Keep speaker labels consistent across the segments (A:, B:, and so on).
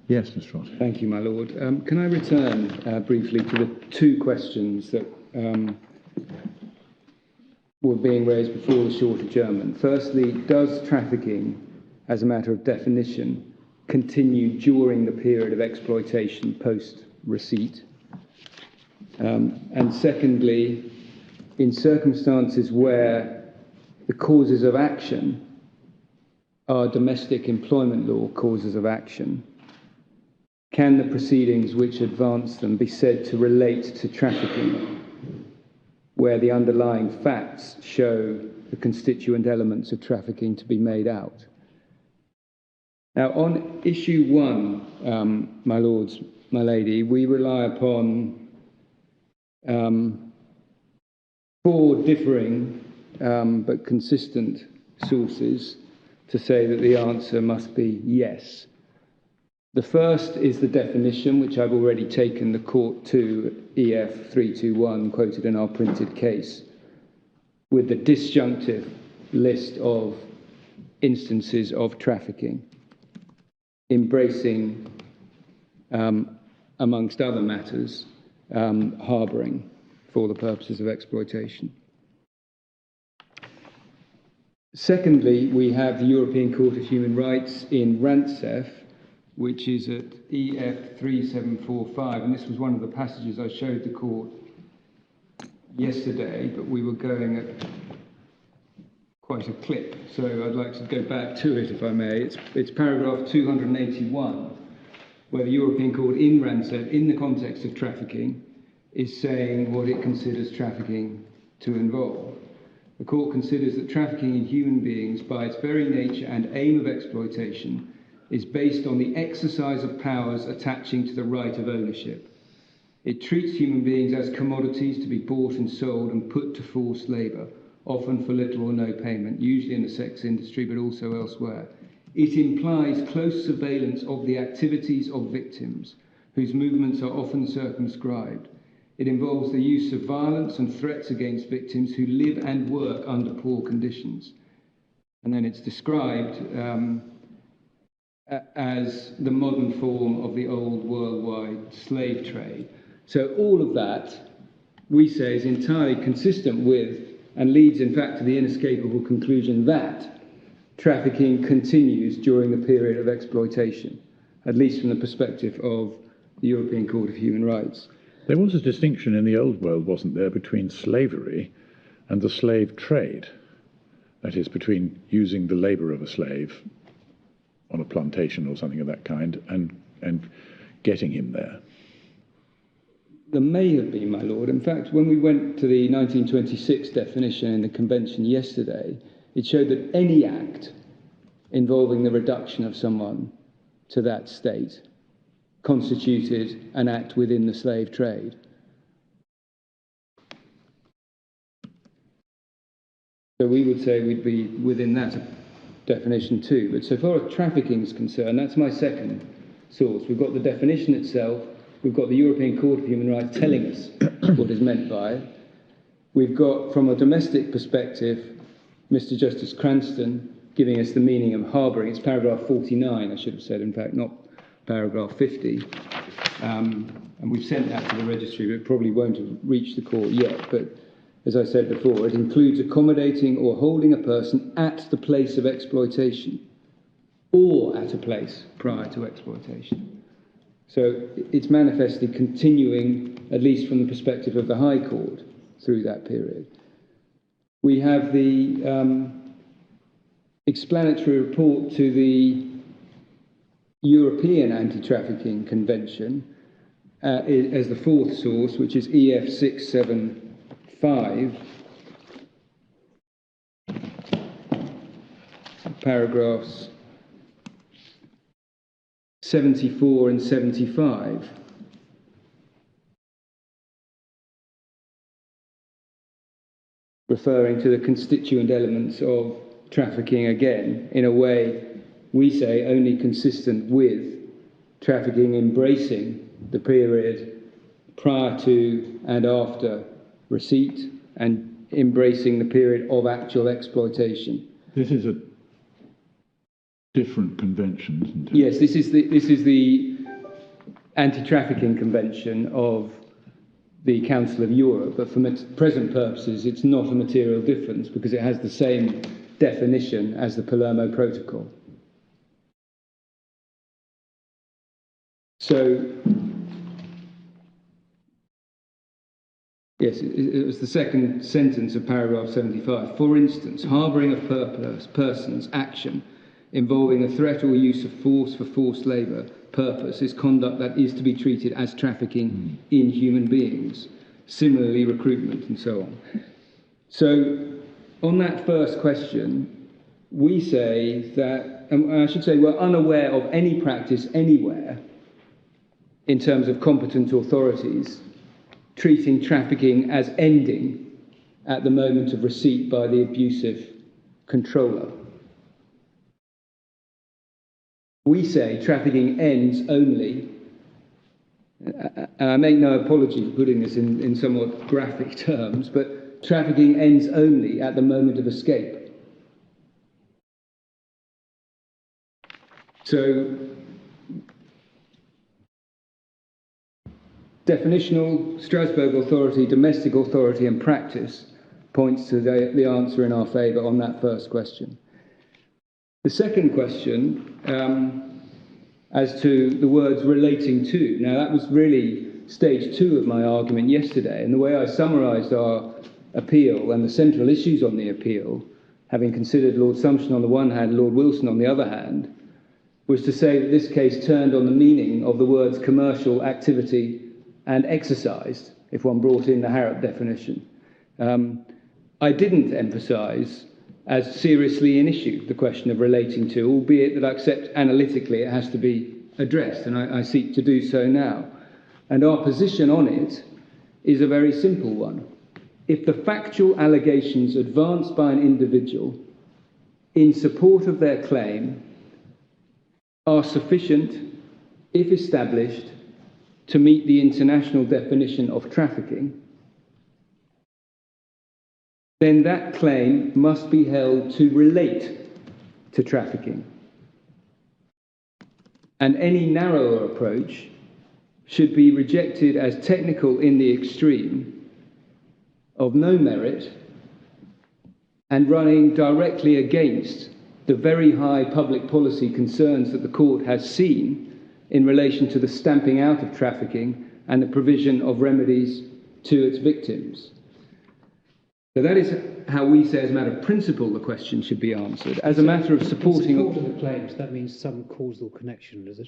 A: Yes, Mr. Ross.
B: Thank you, my Lord. Can I return briefly to the two questions that were being raised before the short adjournment? Firstly, does trafficking, as a matter of definition, continue during the period of exploitation post-receipt? And secondly, in circumstances where the causes of action are domestic employment law causes of action, can the proceedings which advance them be said to relate to trafficking, where the underlying facts show the constituent elements of trafficking to be made out? Now, on issue one, my lords, my lady, we rely upon four differing but consistent sources to say that the answer must be yes. The first is the definition, which I've already taken the court to, EF 321, quoted in our printed case, with the disjunctive list of instances of trafficking, embracing, amongst other matters, harbouring for the purposes of exploitation. Secondly, we have the European Court of Human Rights in Rantsef, which is at EF 3745, and this was one of the passages I showed the court yesterday, but we were going at quite a clip, so I'd like to go back to it, if I may. It's paragraph 281, where the European Court in Rantsef, in the context of trafficking, is saying what it considers trafficking to involve. The court considers that trafficking in human beings, by its very nature and aim of exploitation, is based on the exercise of powers attaching to the right of ownership. It treats human beings as commodities to be bought and sold and put to forced labour, often for little or no payment, usually in the sex industry, but also elsewhere. It implies close surveillance of the activities of victims, whose movements are often circumscribed. It involves the use of violence and threats against victims who live and work under poor conditions. And then it's described as the modern form of the old worldwide slave trade. So all of that, we say, is entirely consistent with and leads, in fact, to the inescapable conclusion that trafficking continues during the period of exploitation, at least from the perspective of the European Court of Human Rights.
A: There was a distinction in the old world, wasn't there, between slavery and the slave trade? That is, between using the labour of a slave on a plantation or something of that kind and getting him there.
B: There may have been, my lord. In fact, when we went to the 1926 definition in the convention yesterday, it showed that any act involving the reduction of someone to that state constituted an act within the slave trade. So we would say we'd be within that definition too. But so far as trafficking is concerned, that's my second source. We've got the definition itself. We've got the European Court of Human Rights telling us what is meant by it. We've got, from a domestic perspective, Mr. Justice Cranston giving us the meaning of harbouring. It's paragraph 49, I should have said, in fact, not paragraph 50. And we've sent that to the registry, but it probably won't have reached the court yet. But as I said before, it includes accommodating or holding a person at the place of exploitation or at a place prior to exploitation. So it's manifestly continuing, at least from the perspective of the High Court, through that period. We have the explanatory report to the European Anti-Trafficking Convention as the fourth source, which is EF 675, paragraphs 74 and 75. Referring to the constituent elements of trafficking again, in a way, we say, only consistent with trafficking embracing the period prior to and after receipt and embracing the period of actual exploitation.
A: This is a different convention, isn't it?
B: Yes, this is the anti-trafficking convention of the Council of Europe, but for present purposes it's not a material difference because it has the same definition as the Palermo Protocol. So, yes, it was the second sentence of paragraph 75. For instance, harbouring of persons action involving a threat or use of force for forced labour purpose is conduct that is to be treated as trafficking in human beings. Similarly, recruitment and so on. So, on that first question, we say that, and I should say we're unaware of any practice anywhere in terms of competent authorities treating trafficking as ending at the moment of receipt by the abusive controller. We say trafficking ends only, and I make no apology for putting this in somewhat graphic terms, but trafficking ends only at the moment of escape. So, definitional, Strasbourg authority, domestic authority and practice points to the answer in our favour on that first question. The second question, as to the words relating to, now that was really stage 2 of my argument yesterday, and the way I summarised our appeal and the central issues on the appeal, having considered Lord Sumption on the one hand, Lord Wilson on the other hand, was to say that this case turned on the meaning of the words commercial activity and exercised, if one brought in the Harrop definition. I didn't emphasise as seriously an issue the question of relating to, albeit that I accept analytically it has to be addressed, and I seek to do so now. And our position on it is a very simple one. If the factual allegations advanced by an individual in support of their claim are sufficient, if established, to meet the international definition of trafficking, then that claim must be held to relate to trafficking. And any narrower approach should be rejected as technical in the extreme, of no merit, and running directly against the very high public policy concerns that the court has seen in relation to the stamping out of trafficking and the provision of remedies to its victims. So that is how we say, as a matter of principle, the question should be answered. As a matter of supporting...
C: In support of the claims, that means some causal connection, does it?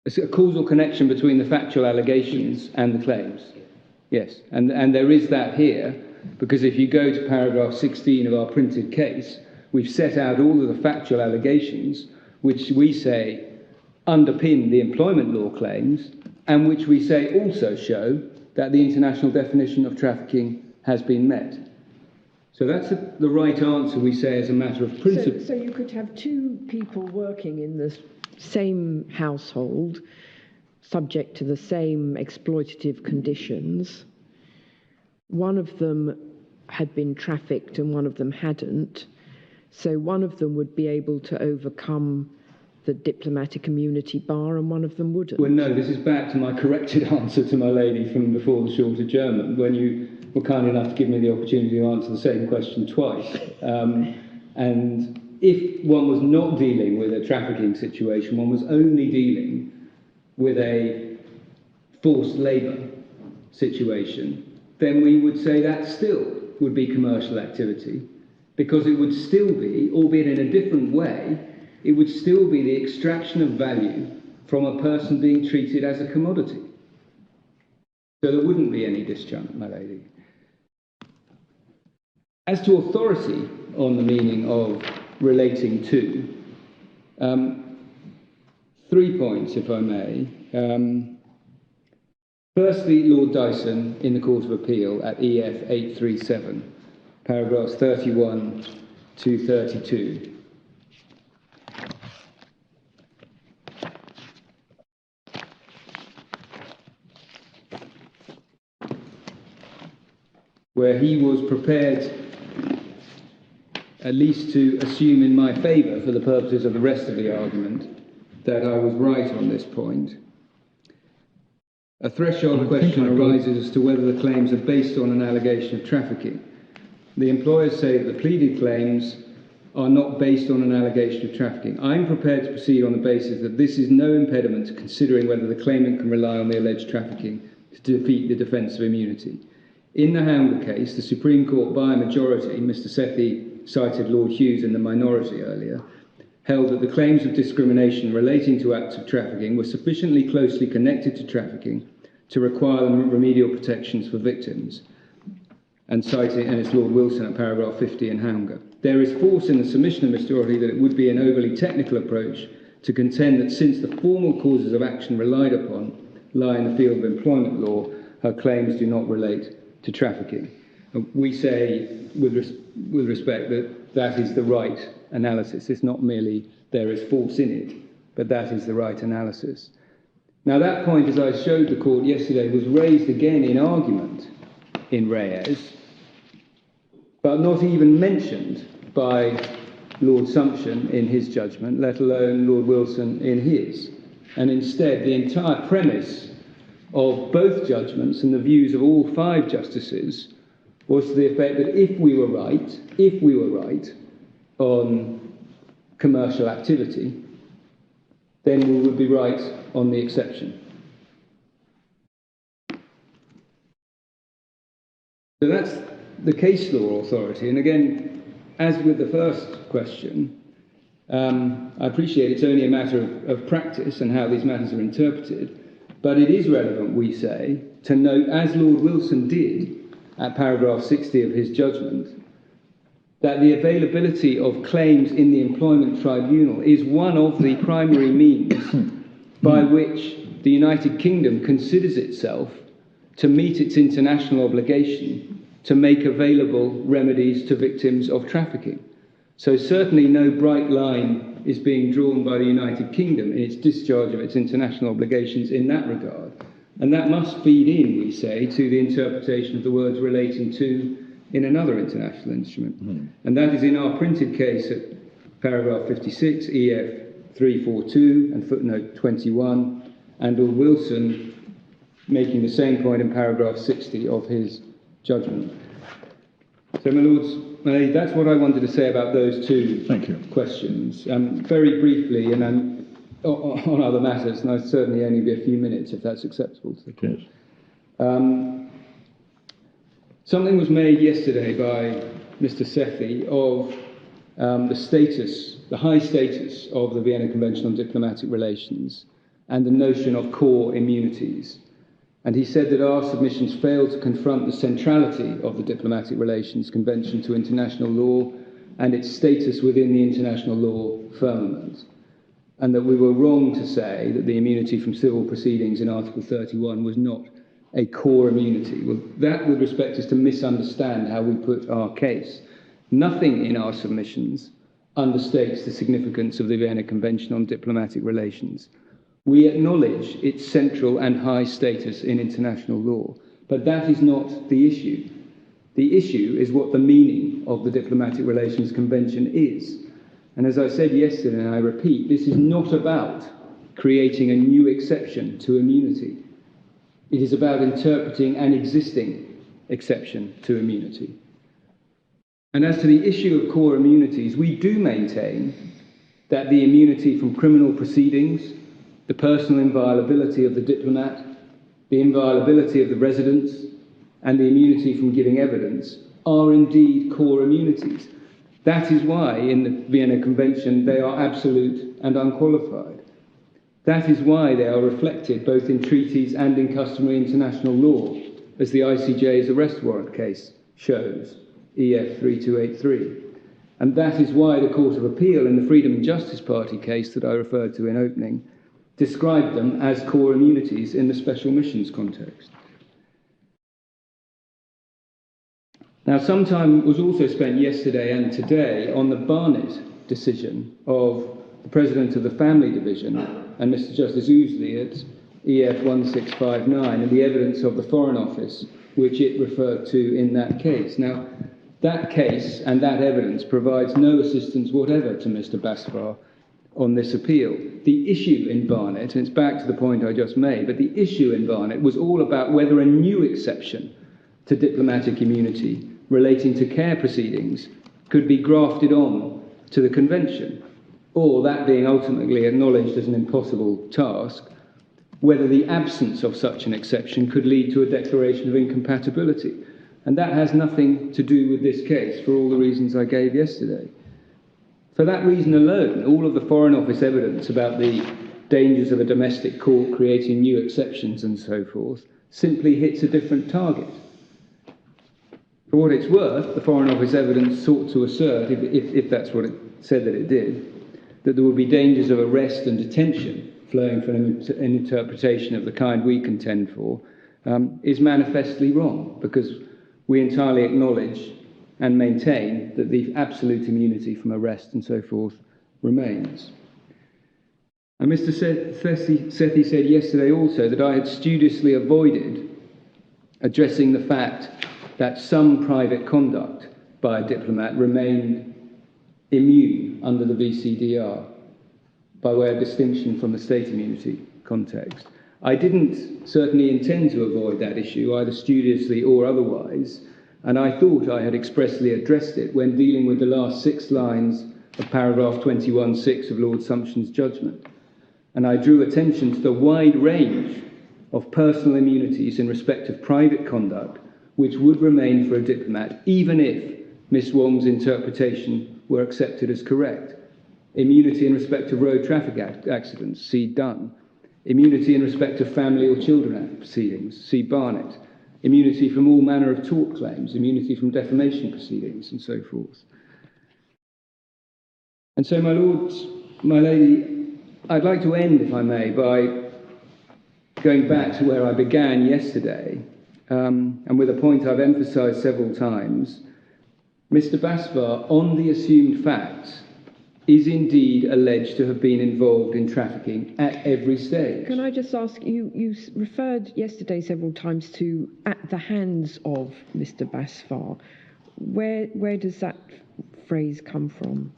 B: It's a causal connection between the factual allegations and the claims. Yes, and there is that here, because if you go to paragraph 16 of our printed case, we've set out all of the factual allegations which we say underpin the employment law claims, and which we say also show that the international definition of trafficking has been met. So that's the right answer, we say, as a matter of principle.
D: So you could have two people working in the same household, subject to the same exploitative conditions. One of them had been trafficked and one of them hadn't. So one of them would be able to overcome the diplomatic immunity bar and one of them wouldn't.
B: Well, no, this is back to my corrected answer to my lady from before the short adjournment, when you were kind enough to give me the opportunity to answer the same question twice. And if one was not dealing with a trafficking situation, one was only dealing with a forced labour situation, then we would say that still would be commercial activity, because it would still be, albeit in a different way, it would still be the extraction of value from a person being treated as a commodity. So there wouldn't be any disjunct, my lady. As to authority on the meaning of relating to, 3 points, if I may. Firstly, Lord Dyson in the Court of Appeal at EF 837, paragraphs 31 to 32. Where he was prepared at least to assume in my favour, for the purposes of the rest of the argument, that I was right on this point. A threshold question arises as to whether the claims are based on an allegation of trafficking. The employers say that the pleaded claims are not based on an allegation of trafficking. I'm prepared to proceed on the basis that this is no impediment to considering whether the claimant can rely on the alleged trafficking to defeat the defence of immunity. In the Hounger case, the Supreme Court, by a majority, Mr. Sethi cited Lord Hughes in the minority earlier, held that the claims of discrimination relating to acts of trafficking were sufficiently closely connected to trafficking to require remedial protections for victims. And it's Lord Wilson at paragraph 50 in Hounger. There is force in the submission of Mr. Doherty that it would be an overly technical approach to contend that since the formal causes of action relied upon lie in the field of employment law, her claims do not relate to trafficking. We say, with respect, that that is the right analysis. It's not merely there is force in it, but that is the right analysis. Now, that point, as I showed the court yesterday, was raised again in argument in Reyes, but not even mentioned by Lord Sumption in his judgment, let alone Lord Wilson in his. And instead, the entire premise of both judgments and the views of all 5 justices was to the effect that if we were right on commercial activity, then we would be right on the exception. So that's the case law authority. And again, as with the first question, I appreciate it's only a matter of practice and how these matters are interpreted, but it is relevant, we say, to note, as Lord Wilson did at paragraph 60 of his judgment, that the availability of claims in the employment tribunal is one of the primary means by which the United Kingdom considers itself to meet its international obligation to make available remedies to victims of trafficking. So certainly no bright line is being drawn by the United Kingdom in its discharge of its international obligations in that regard. And that must feed in, we say, to the interpretation of the words relating to in another international instrument. And that is in our printed case at paragraph 56, EF 342 and footnote 21, and Lord Wilson making the same point in paragraph 60 of his judgment. So, my Lords, that's what I wanted to say about those 2 questions. Very briefly, and on other matters, and I'll certainly only be a few minutes if that's acceptable to the Court. Something was made yesterday by Mr. Sethi of the high status of the Vienna Convention on Diplomatic Relations and the notion of core immunities. And he said that our submissions fail to confront the centrality of the Diplomatic Relations Convention to international law and its status within the international law firmament, and that we were wrong to say that the immunity from civil proceedings in Article 31 was not a core immunity. Well, that, with respect, is to misunderstand how we put our case. Nothing in our submissions understates the significance of the Vienna Convention on Diplomatic Relations. We acknowledge its central and high status in international law, but that is not the issue. The issue is what the meaning of the Diplomatic Relations Convention is. And as I said yesterday, and I repeat, this is not about creating a new exception to immunity. It is about interpreting an existing exception to immunity. And as to the issue of core immunities, we do maintain that the immunity from criminal proceedings, the personal inviolability of the diplomat, the inviolability of the residents, and the immunity from giving evidence are indeed core immunities. That is why in the Vienna Convention they are absolute and unqualified. That is why they are reflected both in treaties and in customary international law, as the ICJ's arrest warrant case shows, EF 3283. And that is why the Court of Appeal in the Freedom and Justice Party case that I referred to in opening described them as core immunities in the special missions context. Now, some time was also spent yesterday and today on the Barnett decision of the President of the Family Division and Mr. Justice Ousley at EF 1659 and the evidence of the Foreign Office, which it referred to in that case. Now, that case and that evidence provides no assistance whatever to Mr. Basfar on this appeal. The issue in Barnett, and it's back to the point I just made, but the issue in Barnett was all about whether a new exception to diplomatic immunity relating to care proceedings could be grafted on to the Convention, or, that being ultimately acknowledged as an impossible task, whether the absence of such an exception could lead to a declaration of incompatibility. And that has nothing to do with this case, for all the reasons I gave yesterday. For that reason alone, all of the Foreign Office evidence about the dangers of a domestic court creating new exceptions and so forth simply hits a different target. For what it's worth, the Foreign Office evidence sought to assert, if that's what it said that it did, that there would be dangers of arrest and detention flowing from an interpretation of the kind we contend for, is manifestly wrong, because we entirely acknowledge and maintain that the absolute immunity from arrest and so forth remains. And Mr. Sethi said yesterday also that I had studiously avoided addressing the fact that some private conduct by a diplomat remained immune under the VCDR, by way of distinction from the state immunity context. I didn't certainly intend to avoid that issue, either studiously or otherwise, and I thought I had expressly addressed it when dealing with the last 6 lines of paragraph 21(6) of Lord Sumption's judgment. And I drew attention to the wide range of personal immunities in respect of private conduct which would remain for a diplomat, even if Miss Wong's interpretation were accepted as correct. Immunity in respect of road traffic accidents, see Dunn. Immunity in respect of family or children act proceedings, see Barnett. Immunity from all manner of tort claims, immunity from defamation proceedings, and so forth. And so, my lords, my lady, I'd like to end, if I may, by going back to where I began yesterday, and with a point I've emphasised several times. Mr. Basfar, on the assumed facts, is indeed alleged to have been involved in trafficking at every stage.
D: Can I just ask, you referred yesterday several times to "at the hands of Mr. Basfar." Where does that phrase come from?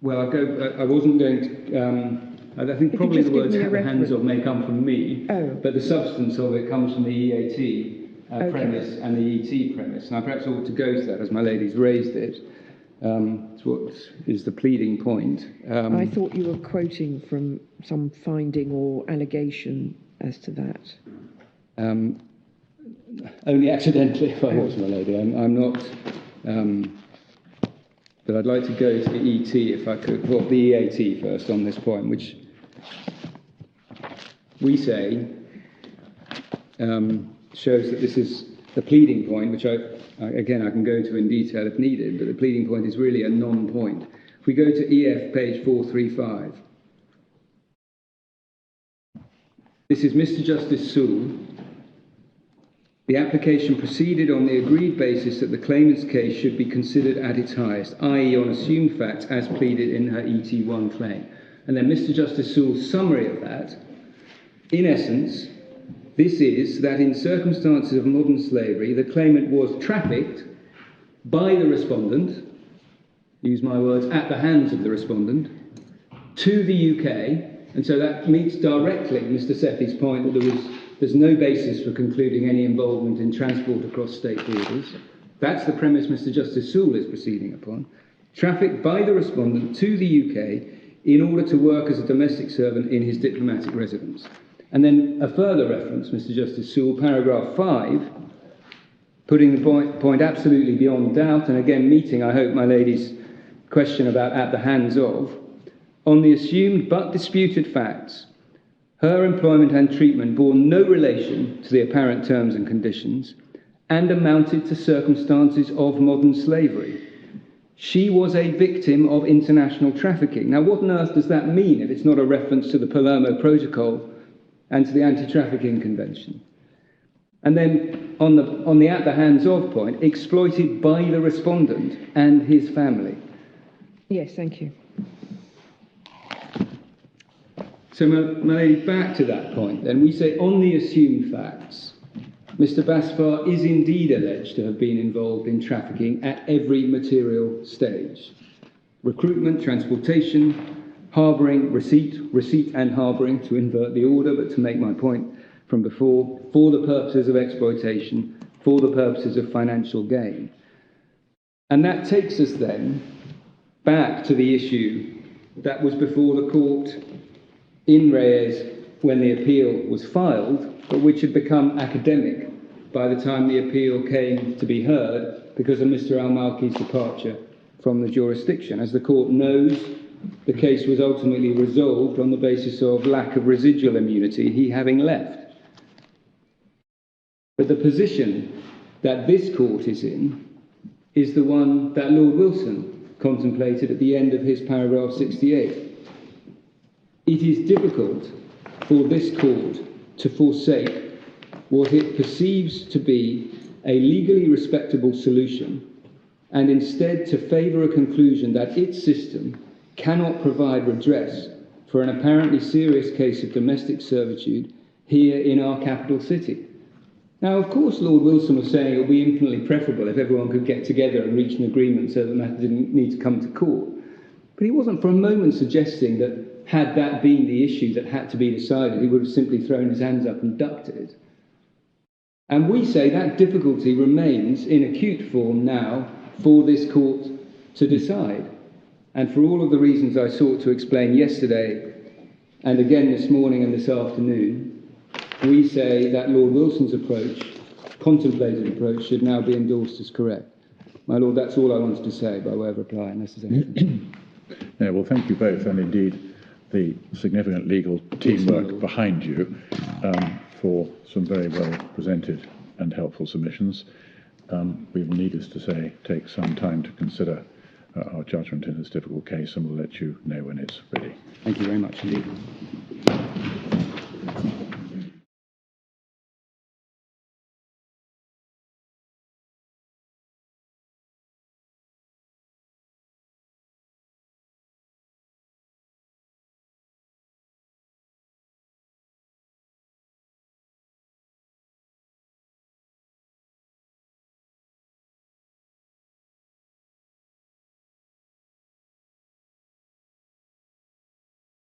B: Well, I wasn't going to... I think probably the words "at the hands of" may come from me, but the substance of it comes from the EAT premise and the ET premise. And I perhaps ought to go to that, as my lady's raised it. It's what is the pleading point.
D: I thought you were quoting from some finding or allegation as to that.
B: Only accidentally, if I was, my lady. I'm not... but I'd like to go to the ET, if I could. Well, the EAT first on this point, which we say shows that this is the pleading point, which again I can go to in detail if needed, but the pleading point is really a non-point. If we go to EF, page 435, this is Mr. Justice Sewell. The application proceeded on the agreed basis that the claimant's case should be considered at its highest, i.e. on assumed facts as pleaded in her ET1 claim. And then Mr. Justice Sewell's summary of that, in essence, this is that in circumstances of modern slavery, the claimant was trafficked by the respondent, use my words, at the hands of the respondent, to the UK, and so that meets directly Mr. Sethi's point that there's no basis for concluding any involvement in transport across state borders. That's the premise Mr. Justice Sewell is proceeding upon. Trafficked by the respondent to the UK in order to work as a domestic servant in his diplomatic residence. And then a further reference, Mr. Justice Sewell, paragraph 5, putting the point absolutely beyond doubt, and again meeting, I hope, my lady's question about at the hands of, on the assumed but disputed facts, her employment and treatment bore no relation to the apparent terms and conditions and amounted to circumstances of modern slavery. She was a victim of international trafficking. Now, what on earth does that mean if it's not a reference to the Palermo Protocol and to the Anti-Trafficking Convention? And then on the at the hands of point, exploited by the respondent and his family.
D: Yes, thank you.
B: So, my lady, back to that point, then we say on the assumed facts, Mr. Basfar is indeed alleged to have been involved in trafficking at every material stage. recruitment, transportation, harbouring, receipt and harbouring, to invert the order, but to make my point from before, for the purposes of exploitation, for the purposes of financial gain. And that takes us then back to the issue that was before the court in Reyes when the appeal was filed, but which had become academic by the time the appeal came to be heard because of Mr. Al-Malki's departure from the jurisdiction. As the court knows, the case was ultimately resolved on the basis of lack of residual immunity, he having left. But the position that this court is in is the one that Lord Wilson contemplated at the end of his paragraph 68. It is difficult for this court to forsake what it perceives to be a legally respectable solution and instead to favour a conclusion that its system cannot provide redress for an apparently serious case of domestic servitude here in our capital city. Now, of course, Lord Wilson was saying it would be infinitely preferable if everyone could get together and reach an agreement so the matter didn't need to come to court. But he wasn't for a moment suggesting that had that been the issue that had to be decided, he would have simply thrown his hands up and ducked it. And we say that difficulty remains in acute form now for this court to decide. And for all of the reasons I sought to explain yesterday and again this morning and this afternoon, we say that Lord Wilson's approach, contemplated approach, should now be endorsed as correct. My Lord, that's all I wanted to say by way of reply, unless there's anything.
A: Yeah, well, thank you both, and indeed the significant legal teamwork behind you for some very well presented and helpful submissions. We will, needless to say, take some time to consider our judgment in this difficult case, and we'll let you know when it's ready.
B: Thank you very much indeed.